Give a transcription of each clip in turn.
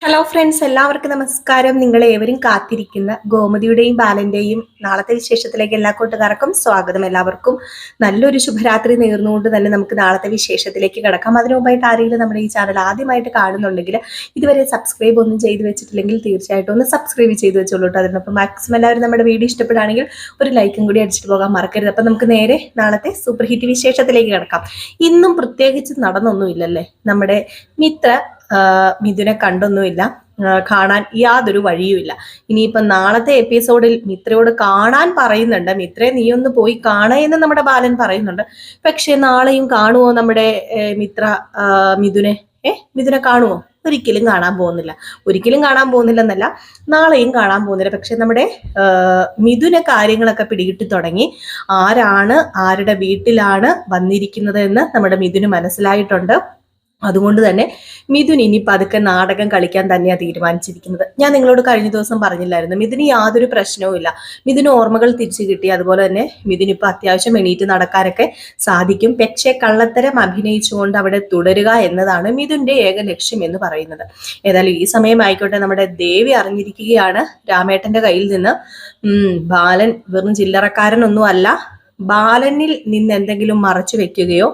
Hello friends, എല്ലാവർക്കും നമസ്കാരം. നിങ്ങൾ ഏവരും കാത്തിരിക്കുന്ന ഗോമതിയുടെയും ബാലന്റെയും നാളത്തെ വിശേഷത്തിലേക്ക് എല്ലാ കൂട്ടുകാർക്കും സ്വാഗതം. എല്ലാവർക്കും നല്ലൊരു ശുഭരാത്രി നേർന്നുകൊണ്ട് തന്നെ നമുക്ക് നാളത്തെ വിശേഷത്തിലേക്ക് കിടക്കാം. അതിനു മുമ്പായിട്ട് ആരെങ്കിലും നമ്മുടെ ഈ ചാനൽ ആദ്യമായിട്ട് കാണുന്നുണ്ടെങ്കിൽ ഇതുവരെ സബ്സ്ക്രൈബ് ഒന്നും ചെയ്തു വെച്ചിട്ടില്ലെങ്കിൽ തീർച്ചയായിട്ടും ഒന്ന് സബ്സ്ക്രൈബ് ചെയ്ത് വെച്ചോളൂ കേട്ടോ. അതിനൊപ്പം മാക്സിമം എല്ലാവരും നമ്മുടെ വീഡിയോ ഇഷ്ടപ്പെടുകയാണെങ്കിൽ ഒരു ലൈക്കും കൂടി അടിച്ചിട്ട് പോകാൻ മറക്കരുത്. അപ്പം നമുക്ക് നേരെ നാളത്തെ സൂപ്പർ ഹിറ്റ് വിശേഷത്തിലേക്ക് കിടക്കാം. ഇന്നും പ്രത്യേകിച്ച് നടന്നൊന്നുമില്ലല്ലേ. നമ്മുടെ മിത്ര മിഥുനെ കണ്ടൊന്നുമില്ല, കാണാൻ യാതൊരു വഴിയുമില്ല. ഇനിയിപ്പം നാളത്തെ എപ്പിസോഡിൽ മിത്രയോട് കാണാൻ പറയുന്നുണ്ട്. മിത്രയെ നീ ഒന്ന് പോയി കാണുക നമ്മുടെ ബാലൻ പറയുന്നുണ്ട്. പക്ഷെ നാളെയും കാണുമോ നമ്മുടെ മിത്ര മിഥുനെ? മിഥുനെ കാണുമോ? ഒരിക്കലും കാണാൻ പോകുന്നില്ല. ഒരിക്കലും കാണാൻ പോകുന്നില്ലെന്നല്ല, നാളെയും കാണാൻ പോകുന്നില്ല. പക്ഷെ നമ്മുടെ മിഥുന കാര്യങ്ങളൊക്കെ പിടികിട്ടി തുടങ്ങി. ആരാണ് ആരുടെ വീട്ടിലാണ് വന്നിരിക്കുന്നത് എന്ന് നമ്മുടെ മിഥുന് മനസ്സിലായിട്ടുണ്ട്. അതുകൊണ്ട് തന്നെ മിഥുൻ ഇനി പതുക്കെ നാടകം കളിക്കാൻ തന്നെയാണ് തീരുമാനിച്ചിരിക്കുന്നത്. ഞാൻ നിങ്ങളോട് കഴിഞ്ഞ ദിവസം പറഞ്ഞില്ലായിരുന്നു, മിഥുന് യാതൊരു പ്രശ്നവും ഇല്ല. മിഥുന് ഓർമ്മകൾ തിരിച്ചു കിട്ടി. അതുപോലെ തന്നെ മിഥുൻ ഇപ്പൊ അത്യാവശ്യം എണീറ്റ് നടക്കാനൊക്കെ സാധിക്കും. പക്ഷേ കള്ളത്തരം അഭിനയിച്ചുകൊണ്ട് അവിടെ തുടരുക എന്നതാണ് മിഥുന്റെ ഏക ലക്ഷ്യം എന്ന് പറയുന്നത്. ഏതായാലും ഈ സമയം ആയിക്കോട്ടെ, നമ്മുടെ ദേവി അറിഞ്ഞിരിക്കുകയാണ് രാമേട്ടന്റെ കയ്യിൽ നിന്ന് ബാലൻ വെറും ചില്ലറക്കാരനൊന്നും അല്ല. ബാലനിൽ നിന്ന് എന്തെങ്കിലും മറച്ചു വെക്കുകയോ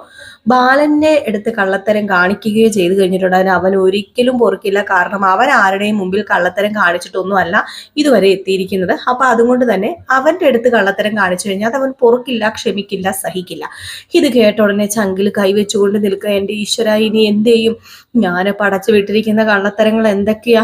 ബാലന്റെ അടുത്ത് കള്ളത്തരം കാണിക്കുകയോ ചെയ്തു കഴിഞ്ഞിട്ടുണ്ടെങ്കിൽ അവൻ ഒരിക്കലും പൊറുക്കില്ല. കാരണം അവൻ ആരുടെയും മുമ്പിൽ കള്ളത്തരം കാണിച്ചിട്ടൊന്നും അല്ല ഇതുവരെ എത്തിയിരിക്കുന്നത്. അപ്പൊ അതുകൊണ്ട് തന്നെ അവന്റെ അടുത്ത് കള്ളത്തരം കാണിച്ചു കഴിഞ്ഞാൽ അത് അവൻ പൊറുക്കില്ല, ക്ഷമിക്കില്ല, സഹിക്കില്ല. ഇത് കേട്ട ഉടനെ ചങ്കിൽ കൈവച്ചുകൊണ്ട് നിൽക്കുക. എന്റെ ഈശ്വര, ഇനി എന്ത് ചെയ്യും? ഞാൻ പടച്ചു വിട്ടിരിക്കുന്ന കള്ളത്തരങ്ങൾ എന്തൊക്കെയാ!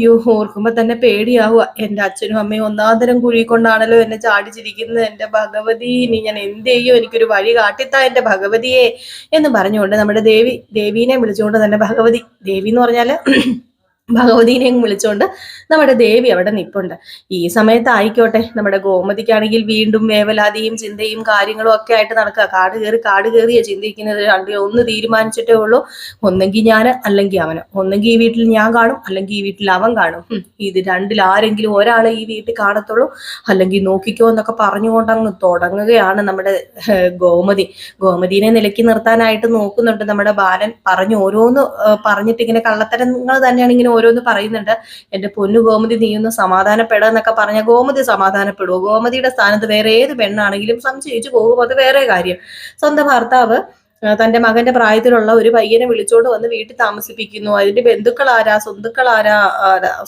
യോ ഓർക്കുമ്പോ തന്നെ പേടിയാവുക. എന്റെ അച്ഛനും അമ്മയും ഒന്നാന്തരം കുഴി കൊണ്ടാണല്ലോ എന്നെ ചാടിച്ചിരിക്കുന്നത്. എന്റെ ഭഗവതി, ഇനി ഞാൻ എന്ത് ചെയ്യും? എനിക്കൊരു വഴി കാട്ടിത്താ എന്റെ ഭഗവതിയെ എന്ന് പറഞ്ഞുകൊണ്ട് നമ്മുടെ ദേവീനെ വിളിച്ചുകൊണ്ട് തന്നെ ദേവി എന്ന് പറഞ്ഞാല് ഭഗവതിനെയും വിളിച്ചുകൊണ്ട് നമ്മുടെ ദേവി അവിടെ നിൽപ്പുണ്ട്. ഈ സമയത്ത് ആയിക്കോട്ടെ, നമ്മുടെ ഗോമതിക്കാണെങ്കിൽ വീണ്ടും വേവലാതിയും ചിന്തയും കാര്യങ്ങളും ഒക്കെ ആയിട്ട് നടക്കുക. കാട് കയറിയ ചിന്തിക്കുന്നത്. ഒന്ന് തീരുമാനിച്ചിട്ടേ ഉള്ളൂ, ഒന്നെങ്കിൽ ഞാൻ അല്ലെങ്കിൽ അവന്. ഒന്നെങ്കിൽ ഈ വീട്ടിൽ ഞാൻ കാണും, അല്ലെങ്കിൽ ഈ വീട്ടിൽ അവൻ കാണും. ഇത് രണ്ടിൽ ആരെങ്കിലും ഒരാളെ ഈ വീട്ടിൽ കാണത്തുള്ളൂ, അല്ലെങ്കിൽ നോക്കിക്കോ എന്നൊക്കെ പറഞ്ഞുകൊണ്ട് അങ്ങ് തുടങ്ങുകയാണ് നമ്മുടെ ഗോമതിനെ നിലയ്ക്ക് നിർത്താനായിട്ട് നോക്കുന്നുണ്ട് നമ്മുടെ ബാലൻ. ഓരോന്ന് പറഞ്ഞിട്ട് ഇങ്ങനെ കള്ളത്തരങ്ങൾ തന്നെയാണ് ഇങ്ങനെ ഓരോന്ന് പറയുന്നുണ്ട്. എന്റെ പൊന്നു ഗോമതി, നീ ഒന്ന് സമാധാനപ്പെടാന്നൊക്കെ പറഞ്ഞ ഗോമതി സമാധാനപ്പെടുവോ? ഗോമതിയുടെ സ്ഥാനത്ത് വേറെ ഏത് പെണ്ണാണെങ്കിലും സംശയിച്ചു പോകും, അത് വേറെ കാര്യം. സ്വന്തം ഭർത്താവ് തന്റെ മകന്റെ പ്രായത്തിലുള്ള ഒരു പയ്യനെ വിളിച്ചോണ്ട് വന്ന് വീട്ടിൽ താമസിപ്പിക്കുന്നു. അതിന്റെ ബന്ധുക്കളാരാ,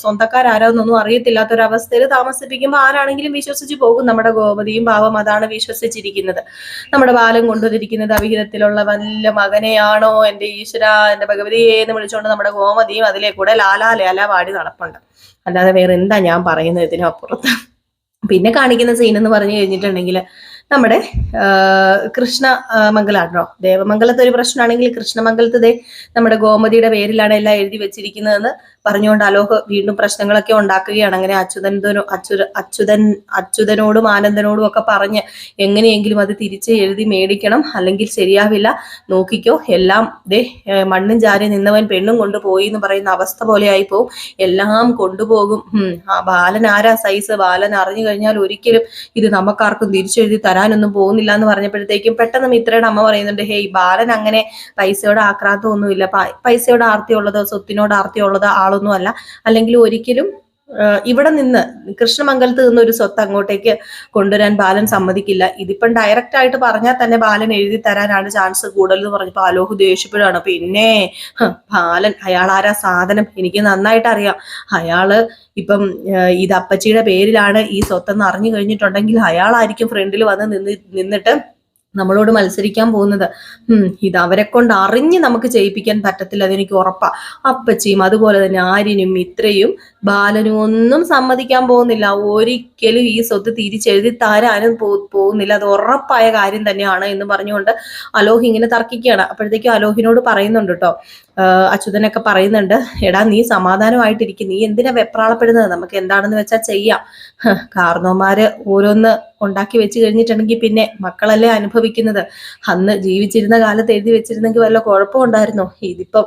സ്വന്തക്കാരാരാ എന്നൊന്നും അറിയത്തില്ലാത്തൊരവസ്ഥയിൽ താമസിപ്പിക്കുമ്പോൾ ആരാണെങ്കിലും വിശ്വസിച്ച് പോകും. നമ്മുടെ ഗോമതിയും പാവം അതാണ് വിശ്വസിച്ചിരിക്കുന്നത്. നമ്മുടെ ബാലൻ കൊണ്ടുവന്നിരിക്കുന്നത് അവിഹിതത്തിലുള്ള വല്ല മകനെയാണോ? എന്റെ ഈശ്വര, എന്റെ ഭഗവതിയെ എന്ന് വിളിച്ചുകൊണ്ട് നമ്മുടെ ഗോമതിയും അതിലെ കൂടെ ലാലാ പാടി നടപ്പുണ്ട്. അല്ലാതെ വേറെ എന്താ ഞാൻ പറയുന്നത് ഇതിനപ്പുറത്ത്? പിന്നെ കാണിക്കുന്ന സീൻ എന്ന് പറഞ്ഞു കഴിഞ്ഞിട്ടുണ്ടെങ്കിൽ നമ്മുടെ കൃഷ്ണ മംഗലാണോ, ദേവമംഗലത്തെ ഒരു പ്രശ്നമാണെങ്കിൽ കൃഷ്ണമംഗലത്ത് നമ്മുടെ ഗോമതിയുടെ പേരിലാണ് എല്ലാം എഴുതി വെച്ചിരിക്കുന്നതെന്ന് പറഞ്ഞുകൊണ്ട് അലോക് വീണ്ടും പ്രശ്നങ്ങളൊക്കെ ഉണ്ടാക്കുകയാണ്. അങ്ങനെ അച്യുതനോടും ആനന്ദനോടും ഒക്കെ പറഞ്ഞ് എങ്ങനെയെങ്കിലും അത് തിരിച്ച് എഴുതി മേടിക്കണം, അല്ലെങ്കിൽ ശരിയാവില്ല, നോക്കിക്കോ, എല്ലാം മണ്ണും ചാരി നിന്നവൻ പെണ്ണും കൊണ്ടുപോയി എന്ന് പറയുന്ന അവസ്ഥ പോലെ ആയി പോവും. എല്ലാം കൊണ്ടുപോകും. ആ ബാലൻ ആരാ സൈസ്? ബാലൻ അറിഞ്ഞു കഴിഞ്ഞാൽ ഒരിക്കലും ഇത് നമുക്കാർക്കും തിരിച്ചെഴുതി തരാനൊന്നും പോകുന്നില്ല എന്ന് പറഞ്ഞപ്പോഴത്തേക്കും പെട്ടെന്ന് മിത്രയുടെ അമ്മ പറയുന്നുണ്ട്, ഹേയ്, ബാലൻ അങ്ങനെ പൈസയോട് ആക്രാന്തമൊന്നുമില്ല, പൈസയോട് ആർത്തിയുള്ളതോ സ്വത്തിനോട് ആർത്തിയുള്ളതോ ആളൊന്നും അല്ല. അല്ലെങ്കിൽ ഒരിക്കലും ഇവിടെ നിന്ന് കൃഷ്ണമംഗലത്ത് നിന്ന് ഒരു സ്വത്ത് അങ്ങോട്ടേക്ക് കൊണ്ടുവരാൻ ബാലൻ സമ്മതിക്കില്ല. ഇതിപ്പം ഡയറക്റ്റ് ആയിട്ട് പറഞ്ഞാൽ തന്നെ ബാലൻ എഴുതി തരാനാണ് ചാൻസ് കൂടുതൽ എന്ന് പറഞ്ഞപ്പോൾ അലോഹ് ദേഷ്യപ്പെടുകയാണ്. പിന്നെ ബാലൻ, അയാളാരാ സാധനം എനിക്ക് നന്നായിട്ട് അറിയാം. അയാള് ഇപ്പം ഇത് അപ്പച്ചിയുടെ പേരിലാണ് ഈ സ്വത്തെന്ന് അറിഞ്ഞു കഴിഞ്ഞിട്ടുണ്ടെങ്കിൽ അയാളായിരിക്കും ഫ്രണ്ടിൽ വന്ന് നിന്നിട്ട് നമ്മളോട് മത്സരിക്കാൻ പോകുന്നത്. ഇത് അവരെ കൊണ്ട് അറിഞ്ഞ് നമുക്ക് ചെയ്യിപ്പിക്കാൻ പറ്റത്തില്ല, അതെനിക്ക് ഉറപ്പാ. അപ്പച്ചിയും അതുപോലെ തന്നെ ആര്യനും മിത്രയും ബാലനും ഒന്നും സമ്മതിക്കാൻ പോകുന്നില്ല. ഒരിക്കലും ഈ സ്വത്ത് തിരിച്ചെഴുതി തരാനും പോകുന്നില്ല, അത് ഉറപ്പായ കാര്യം തന്നെയാണ് എന്ന് പറഞ്ഞുകൊണ്ട് അലോഹ് ഇങ്ങനെ തർക്കിക്കുകയാണ്. അപ്പോഴത്തേക്കും അലോഹിനോട് പറയുന്നുണ്ട് കേട്ടോ, അച്യുതനൊക്കെ പറയുന്നുണ്ട്, എടാ നീ സമാധാനമായിട്ടിരിക്കും, നീ എന്തിനാ വെപ്രാളപ്പെടുന്നത്? നമുക്ക് എന്താണെന്ന് വെച്ചാൽ ചെയ്യാം. കാർന്നോമാര് ഓരോന്ന് ഉണ്ടാക്കി വെച്ച് കഴിഞ്ഞിട്ടുണ്ടെങ്കിൽ പിന്നെ മക്കളല്ലേ അനുഭവിക്കുന്നത്. അന്ന് ജീവിച്ചിരുന്ന കാലത്ത് എഴുതി വെച്ചിരുന്നെങ്കിൽ വല്ല കുഴപ്പമുണ്ടായിരുന്നോ? ഇതിപ്പം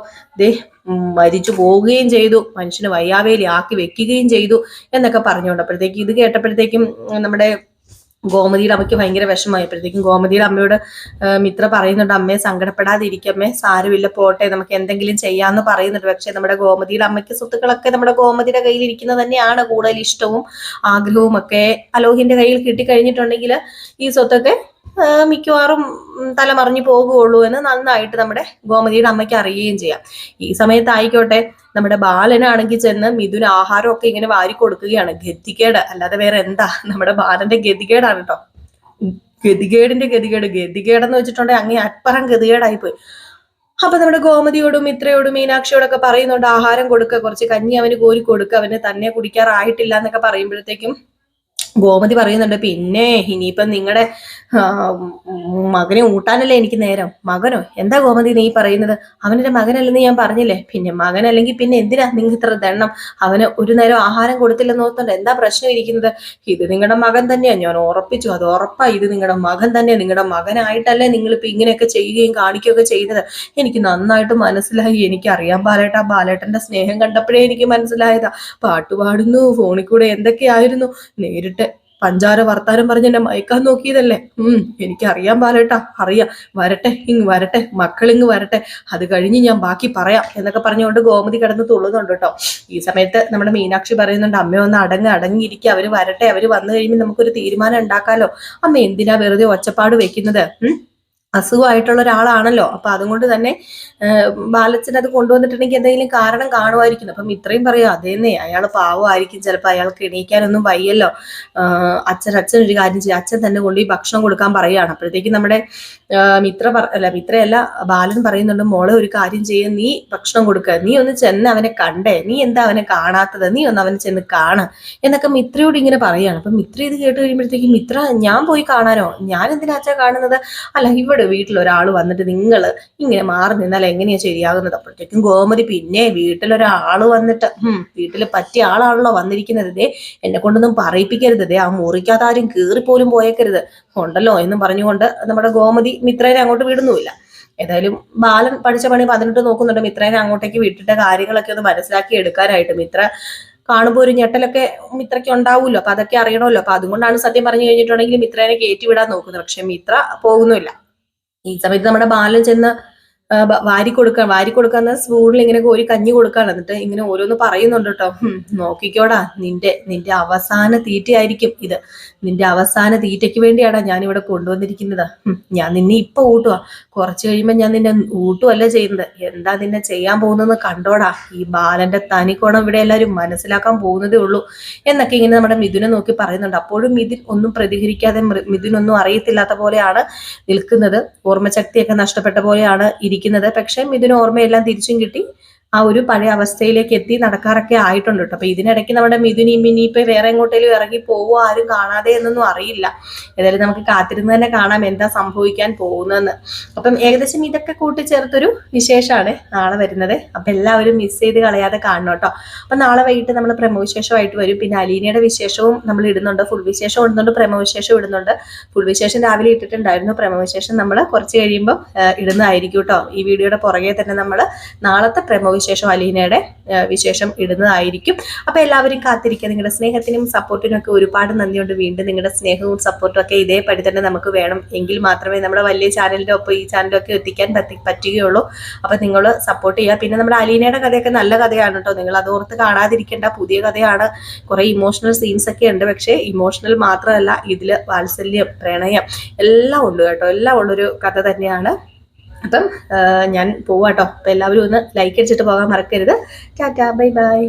മരിച്ചു പോവുകയും ചെയ്തു, മനുഷ്യന് വയ്യാവേലി ആക്കി വെക്കുകയും ചെയ്തു എന്നൊക്കെ പറഞ്ഞുകൊണ്ട്. അപ്പോഴത്തേക്കും ഇത് കേട്ടപ്പോഴത്തേക്കും നമ്മുടെ ഗോമതിയുടെ അമ്മയ്ക്ക് ഭയങ്കര വിഷമമായപ്പോഴത്തേക്കും ഗോമതിയുടെ അമ്മയോട് മിത്ര പറയുന്നുണ്ട്, അമ്മയെ സങ്കടപ്പെടാതിരിക്കമ്മേ, സാരമില്ല, പോട്ടെ, നമുക്ക് എന്തെങ്കിലും ചെയ്യാന്ന് പറയുന്നുണ്ട്. പക്ഷെ നമ്മുടെ ഗോമതിയുടെ അമ്മയ്ക്ക് സ്വത്തുക്കളൊക്കെ നമ്മുടെ ഗോമതിയുടെ കയ്യിൽ ഇരിക്കുന്നത് തന്നെയാണ് കൂടുതൽ ഇഷ്ടവും ആഗ്രഹവും ഒക്കെ. അലോഹിന്റെ കയ്യിൽ കിട്ടിക്കഴിഞ്ഞിട്ടുണ്ടെങ്കിൽ ഈ സ്വത്തൊക്കെ മിക്കവാറും തലമറിഞ്ഞു പോകുകയുള്ളൂ എന്ന് നന്നായിട്ട് നമ്മുടെ ഗോമതിയുടെ അമ്മയ്ക്ക് അറിയുകയും ചെയ്യാം. ഈ സമയത്തായിക്കോട്ടെ നമ്മുടെ ബാലനാണെങ്കിൽ ചെന്ന് മിഥുന് ആഹാരമൊക്കെ ഇങ്ങനെ വാരി കൊടുക്കുകയാണ്. ഗതികേട്, അല്ലാതെ വേറെ എന്താ, നമ്മുടെ ബാലന്റെ ഗതികേടാണ് കേട്ടോ. ഗതികേടിന്റെ ഗതികേടെന്ന് വെച്ചിട്ടുണ്ടെങ്കിൽ അങ്ങേ അപ്പറം ഗതികേടായി പോയി. അപ്പൊ നമ്മുടെ ഗോമതിയോടും മിത്രയോടും മീനാക്ഷിയോടൊക്കെ പറയുന്നുണ്ട്, ആഹാരം കൊടുക്കുക, കുറച്ച് കഞ്ഞി അവന് കോരി കൊടുക്കുക, അവന് തന്നെ കുടിക്കാറായിട്ടില്ല എന്നൊക്കെ പറയുമ്പോഴത്തേക്കും ഗോമതി പറയുന്നുണ്ട്, പിന്നെ ഇനിയിപ്പം നിങ്ങളുടെ മകനെ ഊട്ടാനല്ലേ എനിക്ക് നേരം. മകനോ? എന്താ ഗോമതി നീ പറയുന്നത്? അവനെന്റെ മകനല്ലെന്ന് ഞാൻ പറഞ്ഞില്ലേ. പിന്നെ മകനല്ലെങ്കിൽ പിന്നെ എന്തിനാ നിങ്ങൾക്ക് ഇത്ര ദണ്ണം? അവന് ഒരു നേരം ആഹാരം കൊടുത്തില്ലെന്ന് ഓർത്തുണ്ട് എന്താ പ്രശ്നം ഇരിക്കുന്നത്? ഇത് നിങ്ങളുടെ മകൻ തന്നെയാ, ഞാൻ ഉറപ്പിച്ചു, അത് ഉറപ്പാ, ഇത് നിങ്ങളുടെ മകൻ തന്നെയാ. നിങ്ങളുടെ മകനായിട്ടല്ലേ നിങ്ങളിപ്പോ ഇങ്ങനെയൊക്കെ ചെയ്യുകയും കാണിക്കുകയൊക്കെ ചെയ്തത്. എനിക്ക് നന്നായിട്ട് മനസ്സിലായി, എനിക്ക് അറിയാൻ ബാലേട്ടന്റെ സ്നേഹം കണ്ടപ്പോഴേ എനിക്ക് മനസ്സിലായതാ. പാട്ടുപാടുന്നു, ഫോണിൽ കൂടെ എന്തൊക്കെയായിരുന്നു, നേരിട്ട് പഞ്ചാര വർത്താനം പറഞ്ഞ് എന്നെ മയക്കാൻ നോക്കിയതല്ലേ. എനിക്കറിയാം ബാലേട്ടാ, അറിയാം. വരട്ടെ, വരട്ടെ, മക്കളിങ്ങ് വരട്ടെ, അത് കഴിഞ്ഞ് ഞാൻ ബാക്കി പറയാം എന്നൊക്കെ പറഞ്ഞുകൊണ്ട് ഗോമതി കിടന്ന് തുള്ളുന്നുണ്ട് കേട്ടോ. ഈ സമയത്ത് നമ്മുടെ മീനാക്ഷി പറയുന്നുണ്ട്, അമ്മ ഒന്ന് അടങ്ങിയിരിക്കുക, അവര് വരട്ടെ, അവര് വന്നു കഴിയുമ്പോൾ നമുക്കൊരു തീരുമാനം ഉണ്ടാക്കാലോ. അമ്മ എന്തിനാ വെറുതെ ഒച്ചപ്പാട് വെക്കുന്നത്? അസുഖമായിട്ടുള്ള ഒരാളാണല്ലോ. അപ്പൊ അതുകൊണ്ട് തന്നെ ബാലച്ചൻ അത് കൊണ്ടുവന്നിട്ടുണ്ടെങ്കിൽ എന്തെങ്കിലും കാരണം കാണുമായിരിക്കും. അപ്പം ഇത്രയും പറയാം, അതേന്നെ, അയാൾ പാവമായിരിക്കും, ചിലപ്പോൾ അയാൾക്ക് എണീക്കാനൊന്നും വയ്യല്ലോ. അച്ഛൻ ഒരു കാര്യം ചെയ്യും, അച്ഛൻ തന്നെ കൊണ്ടുപോയി ഭക്ഷണം കൊടുക്കാൻ പറയുകയാണ്. അപ്പോഴത്തേക്കും നമ്മുടെ മിത്രയല്ല ബാലൻ പറയുന്നുണ്ട്, മോളെ ഒരു കാര്യം ചെയ്യ, നീ ഭക്ഷണം കൊടുക്കുക, നീ ഒന്ന് ചെന്ന് അവനെ കണ്ടേ, നീ എന്താ അവനെ കാണാത്തത്, നീ ഒന്ന് അവനെ ചെന്ന് കാണ് എന്നൊക്കെ മിത്രയോട് ഇങ്ങനെ പറയുകയാണ്. അപ്പൊ മിത്ര ഇത് കേട്ട് കഴിയുമ്പോഴത്തേക്കും മിത്ര, ഞാൻ പോയി കാണാനോ? ഞാൻ എന്തിനാ അച്ഛാ കാണുന്നത്? അല്ല, ഇവിടെ വീട്ടിൽ ഒരാൾ വന്നിട്ട് നിങ്ങൾ ഇങ്ങനെ മാറി നിന്നാൽ എങ്ങനെയാ ശരിയാകുന്നത്? അപ്പോഴത്തേക്കും ഗോമതി, പിന്നെ വീട്ടിലൊരാൾ വന്നിട്ട് വീട്ടിൽ പറ്റിയ ആളാണല്ലോ വന്നിരിക്കുന്നത്, ദേ എന്നെ കൊണ്ടൊന്നും പറയിപ്പിക്കരുത്, ദേ ആ മുറിക്കാതാരും കീറിപ്പോലും പോയേക്കരുത് ഉണ്ടല്ലോ എന്നും പറഞ്ഞുകൊണ്ട് നമ്മുടെ ഗോമതി മിത്രേനെ അങ്ങോട്ട് വിടുന്നുമില്ല. ഏതായാലും ബാലൻ പഠിച്ച പണി 18 നോക്കുന്നുണ്ട് മിത്രേനെ അങ്ങോട്ടേക്ക് വിട്ടിട്ട് കാര്യങ്ങളൊക്കെ ഒന്ന് മനസ്സിലാക്കി എടുക്കാനായിട്ട്. മിത്ര കാണുമ്പോൾ ഒരു ഞെട്ടലൊക്കെ മിത്രയ്ക്ക് ഉണ്ടാവുമല്ലോ, അപ്പൊ അതൊക്കെ അറിയണമല്ലോ. അപ്പൊ അതുകൊണ്ടാണ് സത്യം പറഞ്ഞു കഴിഞ്ഞിട്ടുണ്ടെങ്കിൽ മിത്രേനെ കയറ്റി വിടാൻ നോക്കുന്നത്. പക്ഷെ മിത്ര പോകുന്നില്ല. ഈ സമയത്ത് നമ്മുടെ ബാലൻ ചെന്ന് വാരി കൊടുക്കാന്ന് സ്പൂണിൽ ഇങ്ങനെ കോരി കഞ്ഞി കൊടുക്കാണ്. എന്നിട്ട് ഇങ്ങനെ ഓരോന്ന് പറയുന്നുണ്ട് കേട്ടോ. നോക്കിക്കോടാ, നിന്റെ അവസാന തീറ്റയായിരിക്കും ഇത്. നിന്റെ അവസാന തീറ്റയ്ക്ക് വേണ്ടിയാണ് ഞാൻ ഇവിടെ കൊണ്ടുവന്നിരിക്കുന്നത്. ഞാൻ നിന്നെ ഇപ്പൊ ഊട്ടുവാ, കുറച്ച് കഴിയുമ്പോൾ ഞാൻ നിന്നെ ഊട്ടുമല്ല ചെയ്യുന്നത്. എന്താ നിന്നെ ചെയ്യാൻ പോകുന്നതെന്ന് കണ്ടോടാ. ഈ ബാലന്റെ തനിക്കോണം ഇവിടെ എല്ലാവരും മനസ്സിലാക്കാൻ പോകുന്നതേ ഉള്ളൂ എന്നൊക്കെ ഇങ്ങനെ നമ്മുടെ മിഥുനെ നോക്കി പറയുന്നുണ്ട്. അപ്പോഴും മിഥുൻ ഒന്നും പ്രതികരിക്കാതെ, മിഥുനൊന്നും അറിയത്തില്ലാത്ത പോലെയാണ് നിൽക്കുന്നത്. ഓർമ്മശക്തിയൊക്കെ നഷ്ടപ്പെട്ട പോലെയാണ് ഇരിക്കുന്നത്. പക്ഷെ മിഥുന് ഓർമ്മയെല്ലാം തിരിച്ചും കിട്ടി, ആ ഒരു പഴയ അവസ്ഥയിലേക്ക് എത്തി നടക്കാറൊക്കെ ആയിട്ടുണ്ട് കേട്ടോ. അപ്പൊ ഇതിനിടയ്ക്ക് നമ്മുടെ മിഥുനും ഇനിയിപ്പോ വേറെ എങ്ങോട്ടേലും ഇറങ്ങി പോവോ, ആരും കാണാതെ എന്നൊന്നും അറിയില്ല. ഏതായാലും നമുക്ക് കാത്തിരുന്ന് തന്നെ കാണാം എന്താ സംഭവിക്കാൻ പോകുന്നതെന്ന്. അപ്പം ഏകദേശം ഇതൊക്കെ കൂട്ടിച്ചേർത്തൊരു വിശേഷമാണ് നാളെ വരുന്നത്. അപ്പൊ എല്ലാവരും മിസ് ചെയ്ത് കളയാതെ കാണണം കേട്ടോ. അപ്പൊ നാളെ വൈകിട്ട് നമ്മൾ പ്രമോവിശേഷമായിട്ട് വരും. പിന്നെ അലീനയുടെ വിശേഷവും നമ്മൾ ഇടുന്നുണ്ട്, ഫുൾ വിശേഷം ഇടുന്നുണ്ട്, പ്രമോവിശേഷം ഇടുന്നുണ്ട്. ഫുൾ വിശേഷം രാവിലെ ഇട്ടിട്ടുണ്ടായിരുന്നു, പ്രമോവിശേഷം നമ്മൾ കുറച്ച് കഴിയുമ്പോൾ ഇടുന്നതായിരിക്കും കേട്ടോ. ഈ വീഡിയോയുടെ പുറകെ തന്നെ നമ്മൾ നാളത്തെ പ്രമോവിശേഷം അലീനയുടെ വിശേഷം ഇടുന്നതായിരിക്കും. അപ്പൊ എല്ലാവരും കാത്തിരിക്കുക. നിങ്ങളുടെ സ്നേഹത്തിനും സപ്പോർട്ടിനും ഒക്കെ ഒരുപാട് നന്ദിയുണ്ട്. വീണ്ടും നിങ്ങളുടെ സ്നേഹവും സപ്പോർട്ടും ഒക്കെ ഇതേപടി തന്നെ നമുക്ക് വേണം. എങ്കിൽ മാത്രമേ നമ്മുടെ വലിയ ചാനലിന്റെ ഒപ്പം ഈ ചാനലൊക്കെ എത്തിക്കാൻ പറ്റുകയുള്ളൂ. അപ്പൊ നിങ്ങൾ സപ്പോർട്ട് ചെയ്യുക. പിന്നെ നമ്മുടെ അലീനയുടെ കഥയൊക്കെ നല്ല കഥയാണ് കേട്ടോ, നിങ്ങൾ അതോർത്ത് കാണാതിരിക്കേണ്ട. പുതിയ കഥയാണ്, കുറെ ഇമോഷണൽ സീൻസ് ഒക്കെ ഉണ്ട്. പക്ഷേ ഇമോഷണൽ മാത്രമല്ല, ഇതില് വാത്സല്യം, പ്രണയം എല്ലാം ഉണ്ട് കേട്ടോ. എല്ലാം ഉള്ളൊരു കഥ തന്നെയാണ്. അപ്പം ഞാൻ പോവാട്ടോ. അപ്പൊ എല്ലാവരും ഒന്ന് ലൈക്ക് അടിച്ചിട്ട് പോകാൻ മറക്കരുത്. Tata, bye bye.